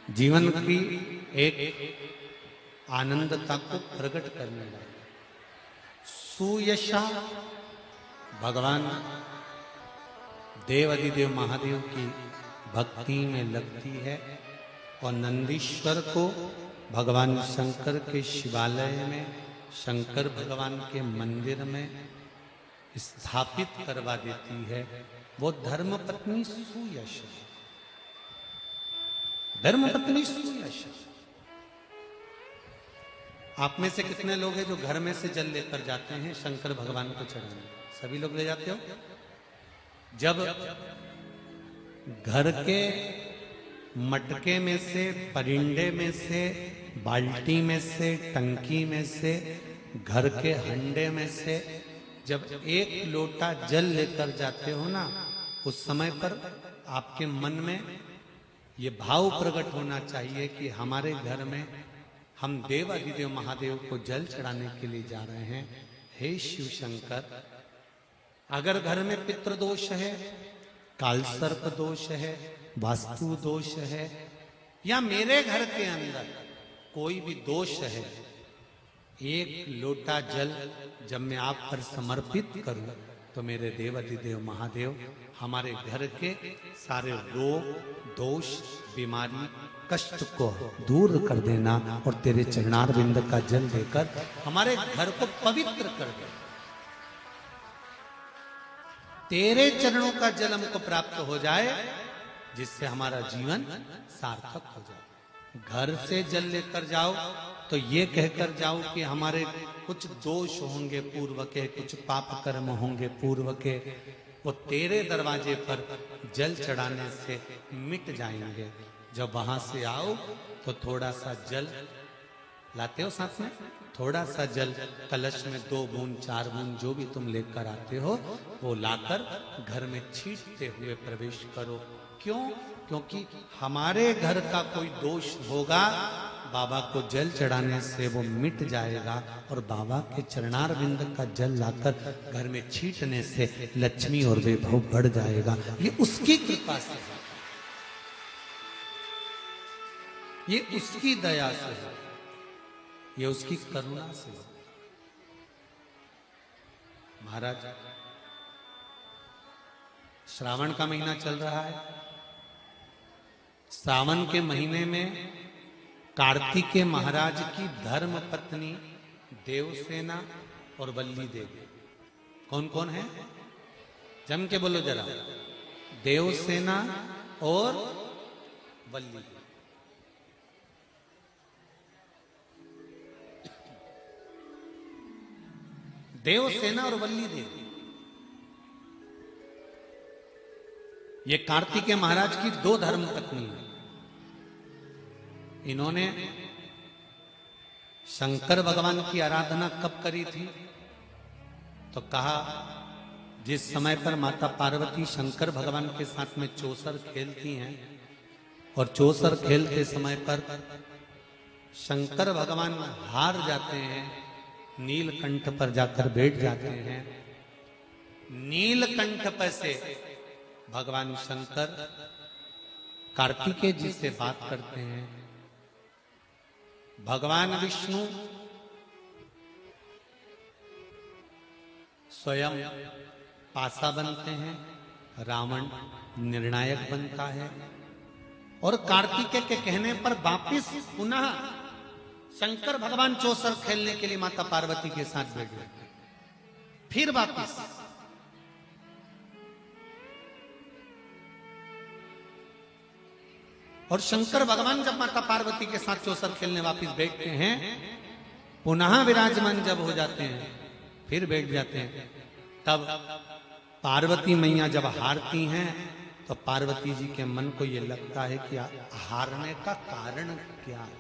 जीवन की एक आनंदता को प्रकट करने वाला सुयशा भगवान देव अधिदेव महादेव की भक्ति में लगती है और नंदीश्वर को भगवान शंकर के शिवालय में शंकर भगवान के मंदिर में स्थापित करवा देती है। वो धर्मपत्नी सुयशा, धर्मपत्नी सुयशा। आप में से कितने लोग हैं जो घर में से जल लेकर जाते हैं शंकर भगवान को चढ़ाने? सभी लोग ले जाते हो। जब घर के मटके में से, परिंडे में से, बाल्टी में से, टंकी में से, घर के हंडे में से जब एक लोटा जल लेकर जाते हो ना, उस समय पर आपके मन में ये भाव प्रकट होना चाहिए कि हमारे घर में हम देव अधिदेव महादेव को जल चढ़ाने के लिए जा रहे हैं। हे शिव शंकर, अगर घर में पितृदोष है, कालसर्प दोष है, वास्तु दोष है, या मेरे घर के अंदर कोई भी दोष है, एक लोटा जल जब मैं आप पर समर्पित करूं तो मेरे देव अधिदेव महादेव हमारे घर के सारे रोग, दोष, बीमारी, कष्ट को दूर कर देना और तेरे चरणारविंद का जल देकर हमारे घर को पवित्र कर दे। तेरे चरणों का जल हमको प्राप्त हो जाए जिससे हमारा जीवन सार्थक हो जाए। घर से जल लेकर जाओ तो ये कहकर जाओ कि हमारे कुछ दोष होंगे पूर्व के, कुछ पाप कर्म होंगे पूर्व के, वो तेरे दरवाजे पर जल चढ़ाने से मिट जाएंगे। जब वहां से आओ तो थोड़ा सा जल लाते हो साथ में, थोड़ा सा जल कलश में 2 बूंद 4 बूंद जो भी तुम लेकर आते हो वो लाकर घर में छींटते हुए प्रवेश करो। क्यों? क्योंकि हमारे घर का कोई दोष होगा, बाबा को जल चढ़ाने से वो मिट जाएगा और बाबा के चरणारविंद का जल लाकर घर में छींटने से लक्ष्मी और वैभव बढ़ जाएगा। ये उसकी कृपा से है, ये उसकी दया से है, ये उसकी करुणा से है। महाराज, श्रावण का महीना चल रहा है। सावन के महीने में कार्तिकेय महाराज की धर्म पत्नी देवसेना और वल्ली देवी, कौन कौन है? जम के बोलो जरा। देवसेना और वल्ली देवी। देवसेना और वल्ली देवी ये कार्तिकेय महाराज की 2 धर्म पत्नी है। इन्होंने शंकर भगवान की आराधना कब करी थी? तो कहा जिस समय पर माता पार्वती शंकर भगवान के साथ में चौसर खेलती हैं और चौसर खेलते समय पर शंकर भगवान हार जाते हैं, नीलकंठ पर जाकर बैठ जाते हैं। नीलकंठ पर से भगवान शंकर कार्तिकेय जी से बात करते हैं। भगवान विष्णु स्वयं पासा बनते हैं, रावण निर्णायक बनता है और कार्तिकेय के कहने पर वापिस पुनः शंकर भगवान चौसर खेलने के लिए माता पार्वती के साथ बैठ गए। फिर वापिस और शंकर भगवान जब माता पार्वती के साथ चौसर खेलने वापिस बैठते हैं, पुनः विराजमान जब हो जाते हैं, फिर बैठ जाते हैं। तब पार्वती मैया जब हारती हैं तो पार्वती जी के मन को यह लगता है कि हारने का कारण क्या है।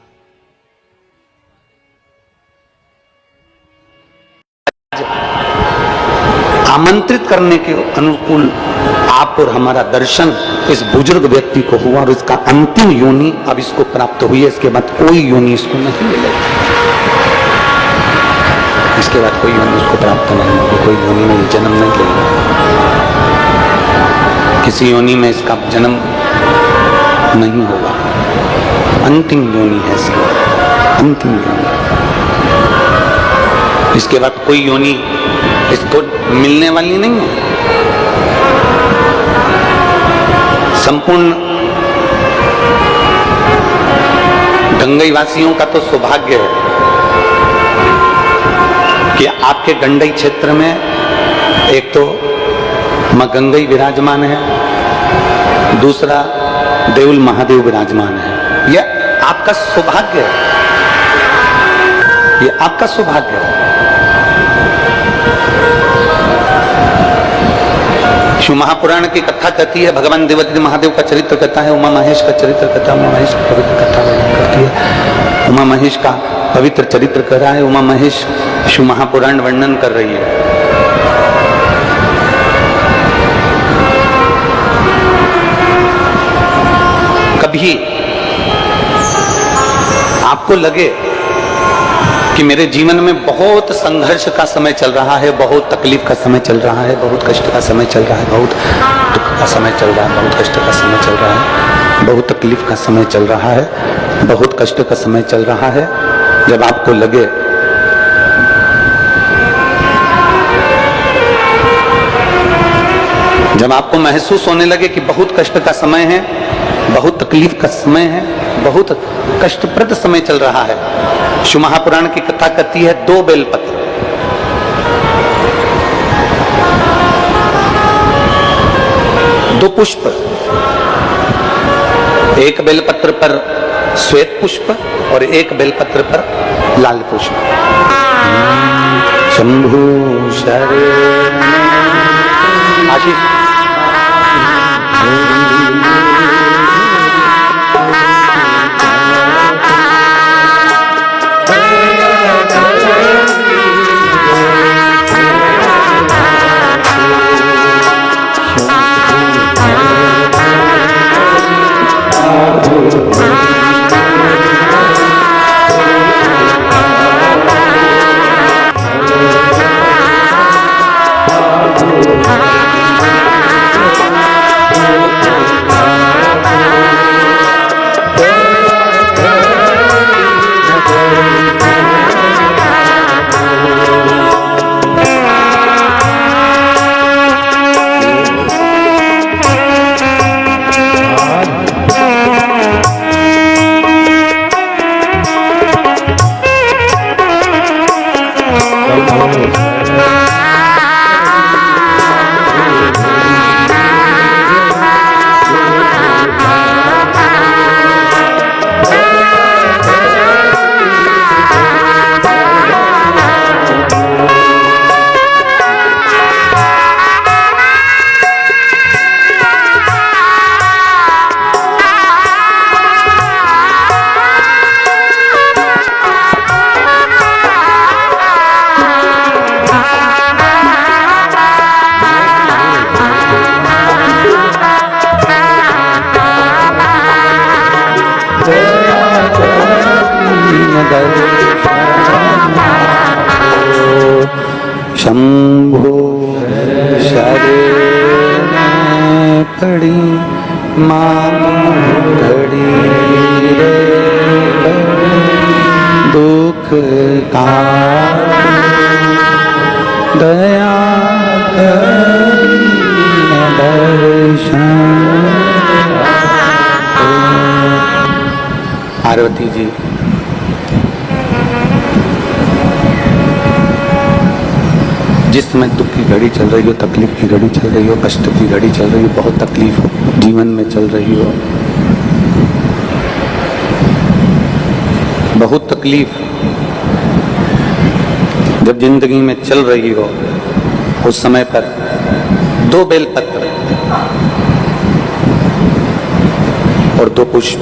आमंत्रित करने के अनुकूल आप और हमारा दर्शन इस बुजुर्ग व्यक्ति को हुआ और इसका अंतिम योनि अब इसको प्राप्त हुई है। इसके बाद कोई योनि इसको नहीं मिलेगी, इसके बाद कोई योनि इसको प्राप्त नहीं होगी, कोई योनि में जन्म नहीं लेगा, किसी योनि में इसका जन्म नहीं होगा। अंतिम योनि है इसकी, अंतिम योनि। इसके बाद कोई योनि इसको मिलने वाली नहीं है। संपूर्ण गंगई वासियों का तो सौभाग्य है कि आपके गंडई क्षेत्र में एक तो मां गंगई विराजमान है, दूसरा देउल महादेव विराजमान है। यह आपका सौभाग्य है, यह आपका सौभाग्य है। शिव महापुराण की कथा कहती है, भगवान देवादिदेव महादेव का चरित्र कहता है, उमा महेश का चरित्र कहता है, उमा महेश की पवित्र कथा वर्णन करती है। उमा महेश का पवित्र चरित्र कर रहा है, उमा महेश शिव महापुराण वर्णन कर रही है। कभी आपको लगे कि मेरे जीवन में बहुत संघर्ष का समय चल रहा है, बहुत तकलीफ का समय चल रहा है, बहुत कष्ट का समय चल रहा है, बहुत दुख का समय चल रहा है, बहुत कष्ट का समय चल रहा है, बहुत तकलीफ का समय चल रहा है, बहुत कष्ट का समय चल रहा है। जब आपको लगे जब आपको महसूस होने लगे कि बहुत कष्ट का समय है, बहुत तकलीफ का समय है, बहुत कष्टप्रद समय चल रहा है, शिव महापुराण की कथा कहती है 2 बेलपत्र, 2 पुष्प, एक बेलपत्र पर श्वेत पुष्प और एक बेलपत्र पर लाल पुष्प। शंभु शरण आशीष शंभो शरण पड़ी माधड़ी रे दुख का दया दर्शन। पार्वती जी जिस समय दुख की घड़ी चल रही हो, तकलीफ की घड़ी चल रही हो, कष्ट की घड़ी चल रही हो, बहुत तकलीफ जीवन में चल रही हो, बहुत तकलीफ जब जिंदगी में चल रही हो, उस समय पर 2 बेलपत्र और 2 पुष्प,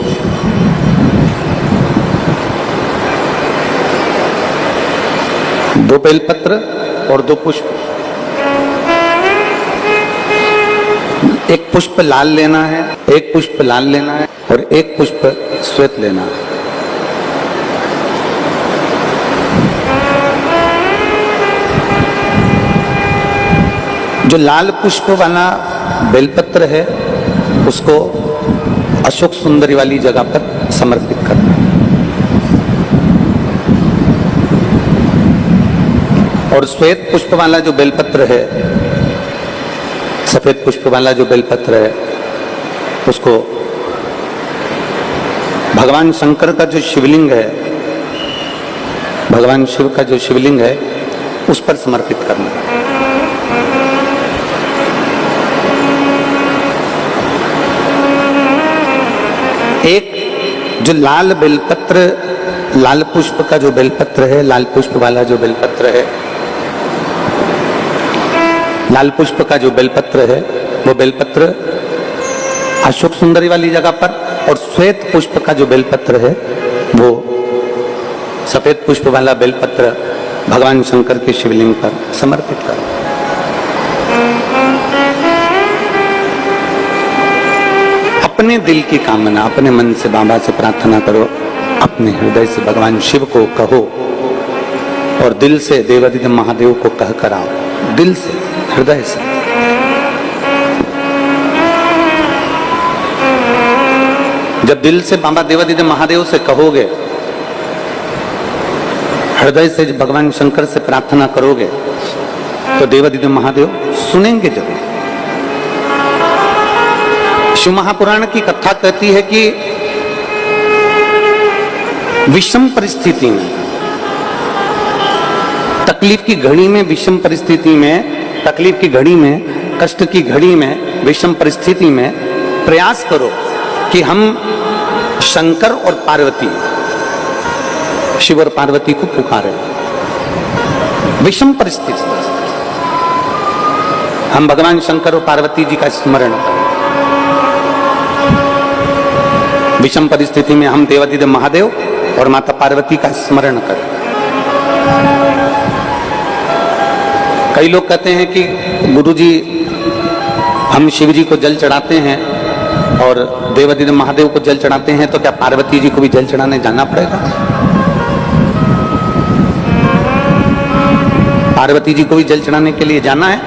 दो बेलपत्र और 2 पुष्प, एक पुष्प लाल लेना है, एक पुष्प लाल लेना है और एक पुष्प श्वेत लेना है। जो लाल पुष्प वाला बेलपत्र है उसको अशोक सुंदरी वाली जगह पर समर्पित करना। और श्वेत पुष्प वाला जो बेलपत्र है, सफेद पुष्प वाला जो बेलपत्र है, उसको भगवान शंकर का जो शिवलिंग है, भगवान शिव का जो शिवलिंग है, उस पर समर्पित करना। एक जो लाल बेलपत्र, लाल पुष्प का जो बेलपत्र है, लाल पुष्प वाला जो बेलपत्र है, लाल पुष्प का जो बेलपत्र है, वो बेलपत्र अशोक सुंदरी वाली जगह पर, और श्वेत पुष्प का जो बेलपत्र है, वो सफेद पुष्प वाला बेलपत्र भगवान शंकर के शिवलिंग पर समर्पित करो। अपने दिल की कामना अपने मन से बाबा से प्रार्थना करो, अपने हृदय से भगवान शिव को कहो और दिल से देवादिदेव महादेव को कह कर आओ, दिल से, हृदय से। जब दिल से बाबा देवादिदेव महादेव से कहोगे, हृदय से भगवान शंकर से प्रार्थना करोगे, तो देवादिदेव महादेव सुनेंगे जरूर। शिव महापुराण की कथा कहती है कि विषम परिस्थिति में, तकलीफ की घड़ी में, विषम परिस्थिति में, तकलीफ की घड़ी में, कष्ट की घड़ी में, विषम परिस्थिति में प्रयास करो कि हम शंकर और पार्वती, शिव और पार्वती को पुकारें। विषम परिस्थिति हम भगवान शंकर और पार्वती जी का स्मरण करें। विषम परिस्थिति में हम देवादिदेव महादेव और माता पार्वती का स्मरण करें। कई लोग कहते हैं कि गुरुजी हम शिव जी को जल चढ़ाते हैं और देवादिदेव महादेव को जल चढ़ाते हैं, तो क्या पार्वती जी को भी जल चढ़ाने जाना पड़ेगा? पार्वती जी को भी जल चढ़ाने के लिए जाना है?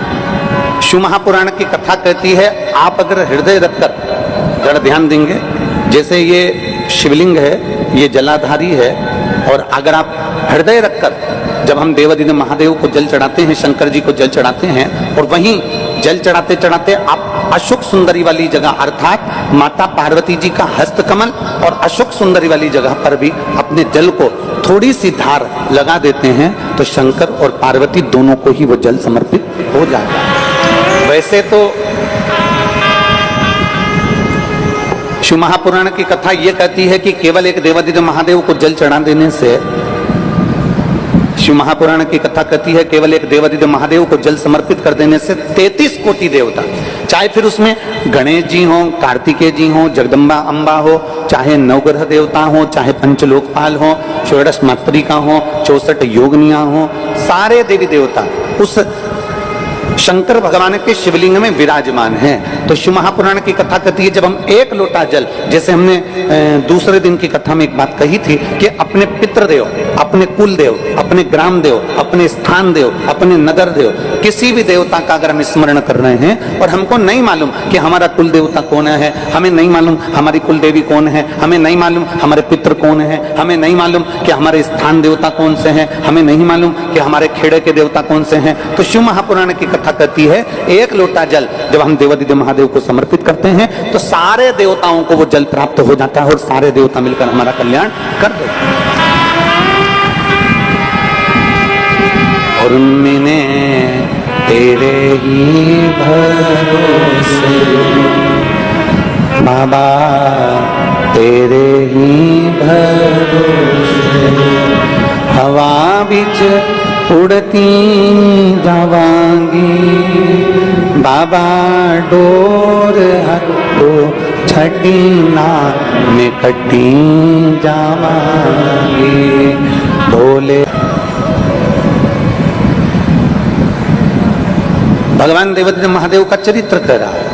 शिव महापुराण की कथा कहती है, आप अगर हृदय रखकर जरा ध्यान देंगे, जैसे ये शिवलिंग है, ये जलाधारी है, और अगर आप हृदय रखकर जब हम देवादिदेव महादेव को जल चढ़ाते हैं, शंकर जी को जल चढ़ाते हैं, और वहीं जल चढ़ाते चढ़ाते आप अशोक सुंदरी वाली जगह अर्थात माता पार्वती जी का हस्तकमल और अशोक सुंदरी वाली जगह पर भी अपने जल को थोड़ी सी धार लगा देते हैं, तो शंकर और पार्वती दोनों को ही वो जल समर्पित हो जाता है। वैसे तो शिव महापुराण की कथा यह कहती है कि केवल एक देवादिदेव महादेव को जल चढ़ा देने से, शिव महापुराण की कथा कहती है केवल एक देवादिदेव महादेव को जल समर्पित कर देने से 33 कोटि देवता, चाहे फिर उसमें गणेश जी हो, कार्तिकेय जी हो, जगदम्बा अम्बा हो, चाहे नवग्रह देवता हो, चाहे पंचलोकपाल हो, षोडश मातृका हो, 64 योगनियां हो, सारे देवी देवता उस शंकर भगवान के शिवलिंग में विराजमान हैं। तो शिव महापुराण की कथा कहती है, जब हम एक लोटा जल, जैसे हमने दूसरे दिन की कथा में एक बात कही थी कि अपने पितृदेव, अपने कुल देव, अपने ग्राम देव, अपने स्थान देव, अपने नगर देव, किसी भी देवता का अगर हम स्मरण कर रहे हैं और हमको नहीं मालूम कि हमारा कुल देवता कौन है, हमें नहीं मालूम हमारी कुल देवी कौन है, हमें नहीं मालूम हमारे पितृ कौन है, हमें नहीं मालूम कि हमारे स्थान देवता कौन से हैं, हमें नहीं मालूम कि हमारे खेड़े के देवता कौन से हैं, तो शिव महापुराण की कथा कहती है एक लोटा जल जब हम देवादिदेव महादेव को समर्पित करते हैं तो सारे देवताओं को वो जल प्राप्त हो जाता है और सारे देवता मिलकर हमारा कल्याण कर देते हैं। और मैंने तेरे ही भरोसे बाबा, तेरे ही भरोसे हवा बिच उड़ती जावांगी बाबा, डोर हटो छठी ना में कटी जावांगी भोले। भगवान देवादिदेव महादेव का चरित्र कह रहा है।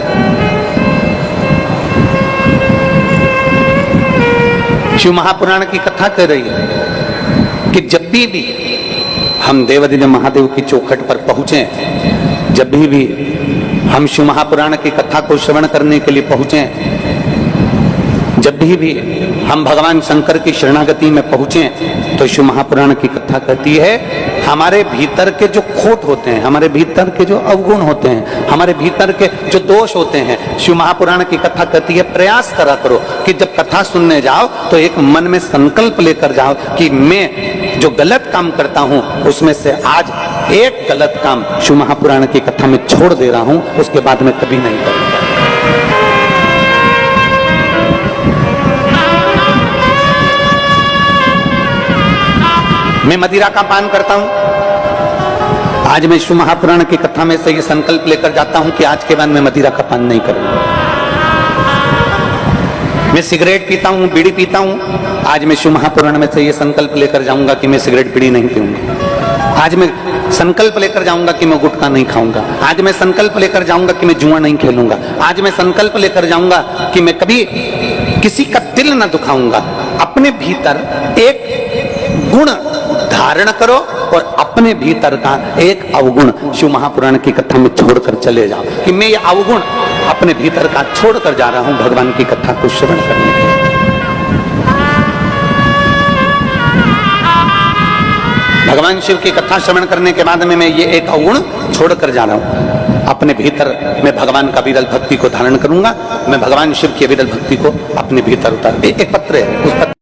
शिव महापुराण की कथा कह रही है कि जब भी हम देवादिदेव महादेव की चौखट पर पहुंचे, जब भी हम शिव महापुराण की कथा को श्रवण करने के लिए पहुंचे, जब भी हम भगवान शंकर की शरणागति में पहुंचे तो शिव महापुराण की कथा कहती है हमारे भीतर के जो खोट होते हैं, हमारे भीतर के जो अवगुण होते हैं, हमारे भीतर के जो दोष होते हैं, शिव महापुराण की कथा कहती है प्रयास करा करो कि जब कथा सुनने जाओ तो एक मन में संकल्प लेकर जाओ कि मैं जो गलत काम करता हूं उसमें से आज एक गलत काम शिव महापुराण की कथा में छोड़ दे रहा हूं, उसके बाद में कभी नहीं करूंगा। मैं मदिरा का पान करता हूं, आज मैं शिव महापुराण की कथा में से ये संकल्प लेकर जाता हूं कि आज के बाद मैं मदिरा का पान नहीं करूंगा। मैं सिगरेट पीता हूं, बीड़ी पीता हूं, आज मैं शिव महापुराण में से ये संकल्प लेकर जाऊंगा कि मैं सिगरेट बीड़ी नहीं पीऊंगा। आज मैं संकल्प लेकर जाऊंगा कि मैं गुटखा नहीं खाऊंगा। आज मैं संकल्प लेकर जाऊंगा कि मैं जुआ नहीं खेलूंगा। आज मैं संकल्प लेकर जाऊंगा कि मैं कभी किसी का दिल न दुखाऊंगा। अपने भीतर एक गुण धारण करो और अपने भीतर का एक अवगुण शिव महापुराण की कथा में छोड़कर चले जाओ कि मैं ये अवगुण अपने भीतर का छोड़कर जा रहा हूं भगवान की कथा को श्रवण करने के लिए। भगवान शिव की कथा श्रवण करने के बाद में मैं ये एक अवगुण छोड़कर जा रहा हूं। अपने भीतर मैं भगवान का विरल भक्ति को धारण करूंगा। मैं भगवान शिव की विरल भक्ति को अपने भीतर उतार। एक पत्र है, उस पत्र